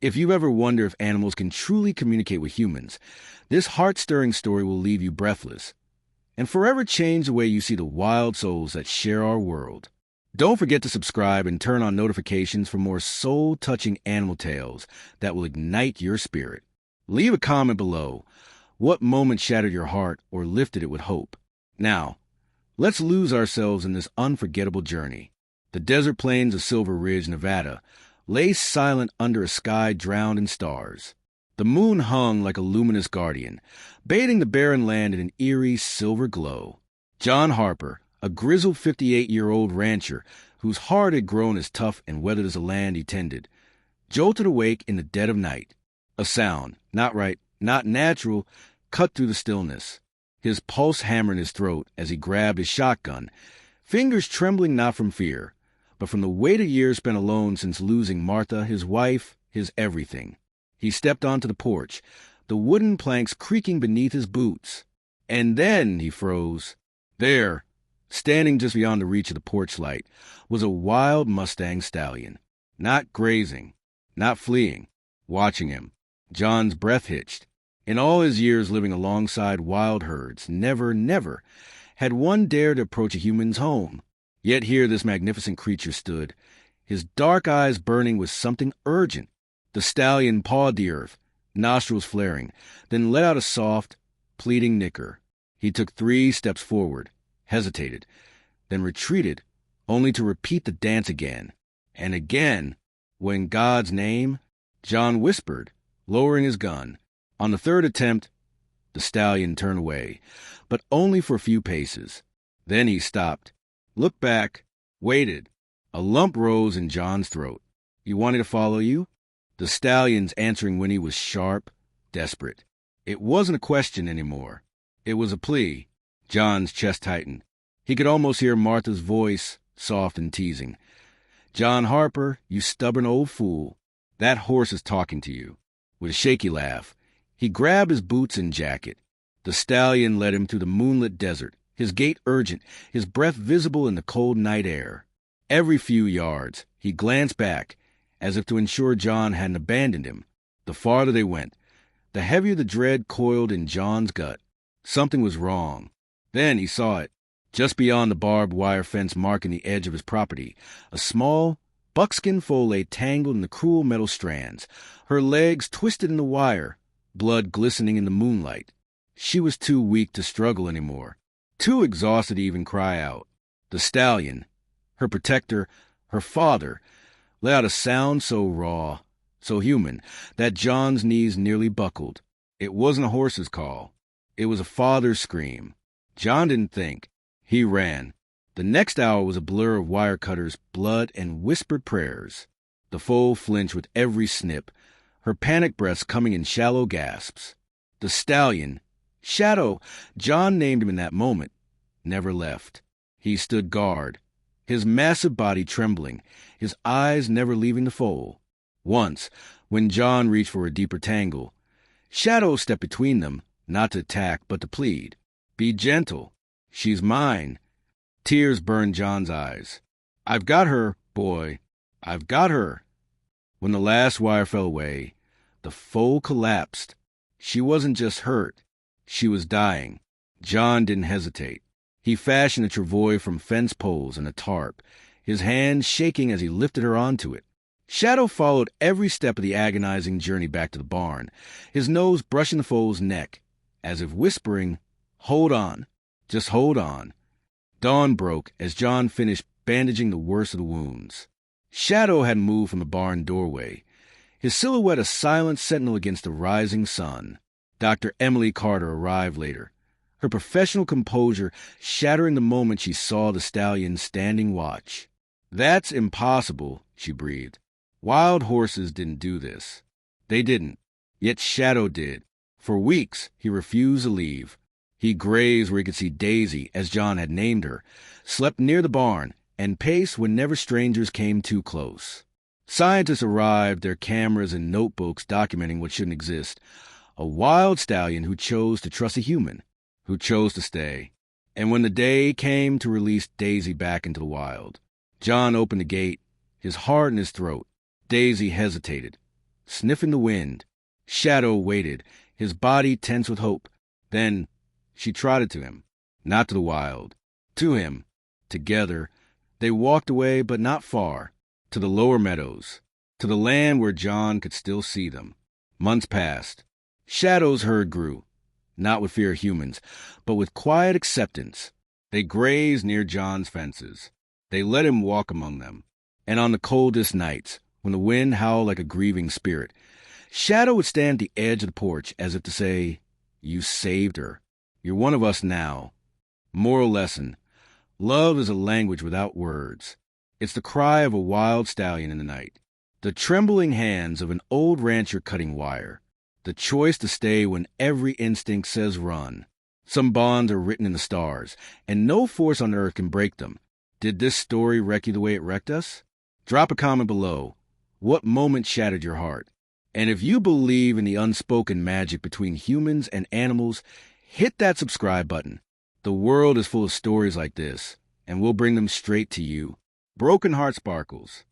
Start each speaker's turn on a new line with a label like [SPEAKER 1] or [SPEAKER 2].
[SPEAKER 1] If you ever wonder if animals can truly communicate with humans, this heart-stirring story will leave you breathless and forever change the way you see the wild souls that share our world. Don't forget to subscribe and turn on notifications for more soul-touching animal tales that will ignite your spirit. Leave a comment below. What moment shattered your heart or lifted it with hope? Now, let's lose ourselves in this unforgettable journey. The desert plains of Silver Ridge, Nevada, lay silent under a sky drowned in stars. The moon hung like a luminous guardian, bathing the barren land in an eerie silver glow. John Harper, a grizzled 58-year-old rancher whose heart had grown as tough and weathered as the land he tended, jolted awake in the dead of night. A sound, not right, not natural, cut through the stillness. His pulse hammered in his throat as he grabbed his shotgun, fingers trembling not from fear, but from the weight of years spent alone since losing Martha, his wife, his everything. He stepped onto the porch, the wooden planks creaking beneath his boots. And then he froze. There, standing just beyond the reach of the porch light, was a wild Mustang stallion. Not grazing, not fleeing, watching him. John's breath hitched. In all his years living alongside wild herds, never had one dared to approach a human's home. Yet here this magnificent creature stood, his dark eyes burning with something urgent. The stallion pawed the earth, nostrils flaring, then let out a soft, pleading nicker. He took 3 steps forward, hesitated, then retreated, only to repeat the dance again. And again, when God's name, John whispered, lowering his gun. On the 3rd attempt, the stallion turned away, but only for a few paces. Then he stopped, looked back, waited. A lump rose in John's throat. You wanted to follow you? The stallion's answering whinny was sharp, desperate. It wasn't a question anymore. It was a plea. John's chest tightened. He could almost hear Martha's voice, soft and teasing. John Harper, you stubborn old fool. That horse is talking to you. With a shaky laugh, he grabbed his boots and jacket. The stallion led him through the moonlit desert, his gait urgent, his breath visible in the cold night air. Every few yards, he glanced back, as if to ensure John hadn't abandoned him. The farther they went, the heavier the dread coiled in John's gut. Something was wrong. Then he saw it. Just beyond the barbed wire fence marking the edge of his property, a small, buckskin foal lay tangled in the cruel metal strands, her legs twisted in the wire, blood glistening in the moonlight. She was too weak to struggle anymore, too exhausted to even cry out. The stallion, her protector, her father, let out a sound so raw, so human, that John's knees nearly buckled. It wasn't a horse's call. It was a father's scream. John didn't think. He ran. The next hour was a blur of wire cutters, blood, and whispered prayers. The foal flinched with every snip, her panicked breaths coming in shallow gasps. The stallion, Shadow, John named him in that moment, never left. He stood guard, his massive body trembling, his eyes never leaving the foal. Once, when John reached for a deeper tangle, Shadow stepped between them, not to attack, but to plead. Be gentle. She's mine. Tears burned John's eyes. I've got her, boy. I've got her. When the last wire fell away, the foal collapsed. She wasn't just hurt. She was dying. John didn't hesitate. He fashioned a travois from fence poles and a tarp, his hands shaking as he lifted her onto it. Shadow followed every step of the agonizing journey back to the barn, his nose brushing the foal's neck, as if whispering, "Hold on, just hold on." Dawn broke as John finished bandaging the worst of the wounds. Shadow had moved from the barn doorway, his silhouette a silent sentinel against the rising sun. Dr. Emily Carter arrived later, her professional composure shattering the moment she saw the stallion standing watch. "That's impossible," she breathed. "Wild horses didn't do this." They didn't. Yet Shadow did. For weeks, he refused to leave. He grazed where he could see Daisy, as John had named her, slept near the barn, and paced whenever strangers came too close. Scientists arrived, their cameras and notebooks documenting what shouldn't exist. A wild stallion who chose to trust a human, who chose to stay. And when the day came to release Daisy back into the wild, John opened the gate, his heart in his throat. Daisy hesitated, sniffing the wind. Shadow waited, his body tense with hope. Then she trotted to him, not to the wild, to him. Together, they walked away, but not far, to the lower meadows, to the land where John could still see them. Months passed. Shadow's herd grew, not with fear of humans, but with quiet acceptance. They grazed near John's fences. They let him walk among them. And on the coldest nights, when the wind howled like a grieving spirit, Shadow would stand at the edge of the porch as if to say, "You saved her. You're one of us now." Moral lesson: love is a language without words. It's the cry of a wild stallion in the night, the trembling hands of an old rancher cutting wire, the choice to stay when every instinct says run. Some bonds are written in the stars, and no force on earth can break them. Did this story wreck you the way it wrecked us? Drop a comment below. What moment shattered your heart? And if you believe in the unspoken magic between humans and animals, hit that subscribe button. The world is full of stories like this, and we'll bring them straight to you. Broken Heart Sparkles.